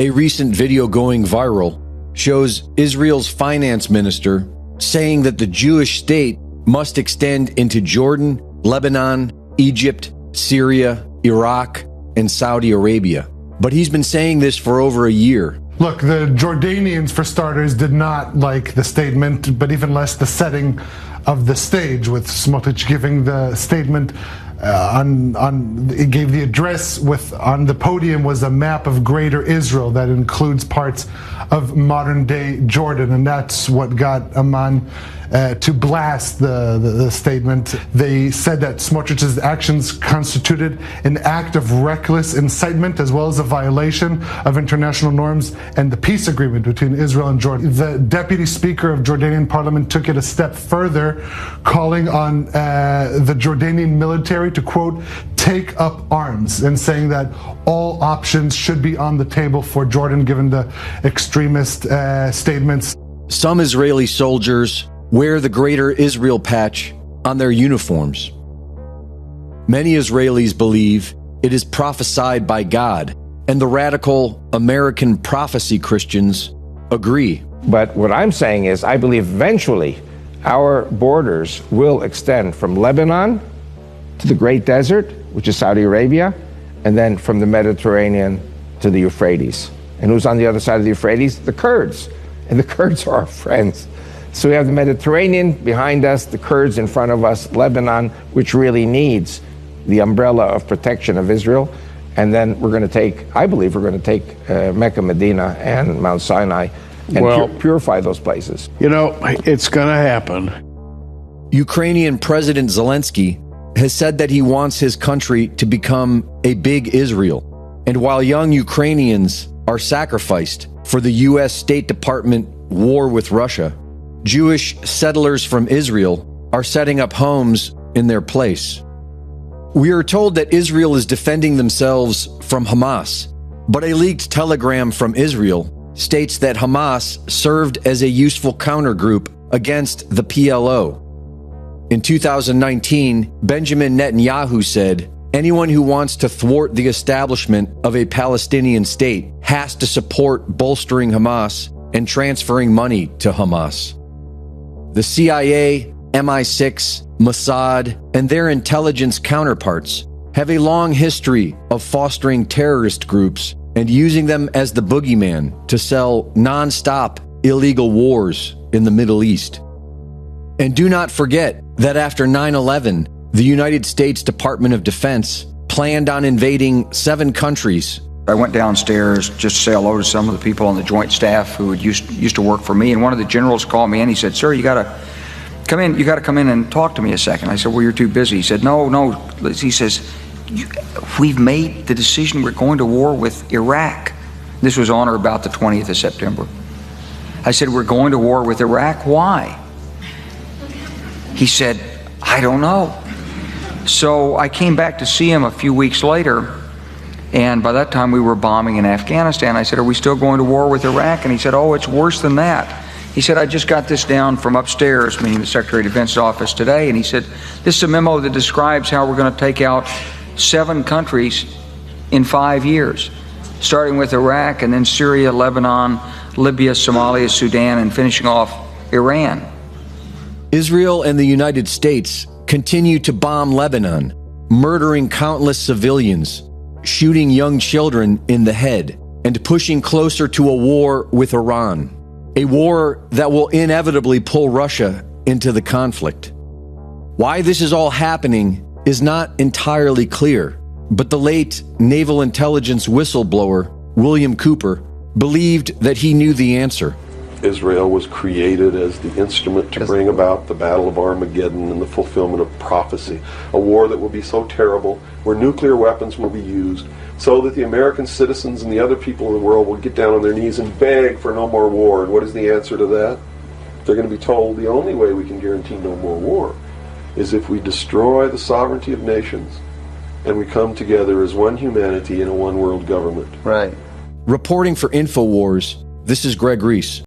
A recent video going viral shows Israel's finance minister saying that the Jewish state must extend into Jordan, Lebanon, Egypt, Syria, Iraq, and Saudi Arabia. But he's been saying this for over a year. Look, the Jordanians, for starters, did not like the statement, but even less the setting of the stage, with Smotrich giving the statement he gave the address on the podium was a map of Greater Israel that includes parts of modern-day Jordan, and that's what got Amman to blast the statement. They said that Smotrich's actions constituted an act of reckless incitement as well as a violation of international norms and the peace agreement between Israel and Jordan. The deputy speaker of Jordanian parliament took it a step further, calling on the Jordanian military to, quote, take up arms, and saying that all options should be on the table for Jordan given the extremist statements. Some Israeli soldiers wear the Greater Israel patch on their uniforms. Many Israelis believe it is prophesied by God, and the radical American prophecy Christians agree. But what I'm saying is I believe eventually our borders will extend from Lebanon to the Great Desert, which is Saudi Arabia, and then from the Mediterranean to the Euphrates. And who's on the other side of the Euphrates? The Kurds. And the Kurds are our friends. So we have the Mediterranean behind us, the Kurds in front of us, Lebanon, which really needs the umbrella of protection of Israel. And then we're going to take, I believe we're going to take Mecca, Medina, and Mount Sinai and purify those places. You know, it's going to happen. Ukrainian President Zelensky has said that he wants his country to become a big Israel. And while young Ukrainians are sacrificed for the U.S. State Department war with Russia, Jewish settlers from Israel are setting up homes in their place. We are told that Israel is defending themselves from Hamas, but a leaked telegram from Israel states that Hamas served as a useful countergroup against the PLO. In 2019, Benjamin Netanyahu said, anyone who wants to thwart the establishment of a Palestinian state has to support bolstering Hamas and transferring money to Hamas. The CIA, MI6, Mossad, and their intelligence counterparts have a long history of fostering terrorist groups and using them as the boogeyman to sell non-stop illegal wars in the Middle East. And do not forget that after 9/11, the United States Department of Defense planned on invading 7 countries. I went downstairs just to say hello to some of the people on the Joint Staff who had used to work for me, and one of the generals called me and he said, "Sir, you got to come in and talk to me a second." I said, "Well, you're too busy." He said, No. He says, "We've made the decision. We're going to war with Iraq." This was on or about the 20th of September. I said, "We're going to war with Iraq. Why?" He said, "I don't know." So I came back to see him a few weeks later, and by that time we were bombing in Afghanistan. I said, "Are we still going to war with Iraq?" And he said, "Oh, it's worse than that." He said, "I just got this down from upstairs," meaning the Secretary of Defense's office today, and he said, "This is a memo that describes how we're going to take out 7 countries in 5 years, starting with Iraq and then Syria, Lebanon, Libya, Somalia, Sudan, and finishing off Iran." Israel and the United States continue to bomb Lebanon, murdering countless civilians, shooting young children in the head, and pushing closer to a war with Iran, a war that will inevitably pull Russia into the conflict. Why this is all happening is not entirely clear, but the late naval intelligence whistleblower, William Cooper, believed that he knew the answer. Israel was created as the instrument to bring about the Battle of Armageddon and the fulfillment of prophecy, a war that will be so terrible, where nuclear weapons will be used, so that the American citizens and the other people in the world will get down on their knees and beg for no more war. And what is the answer to that? They're going to be told the only way we can guarantee no more war is if we destroy the sovereignty of nations and we come together as one humanity in a one world government. Right. Reporting for InfoWars, this is Greg Reese.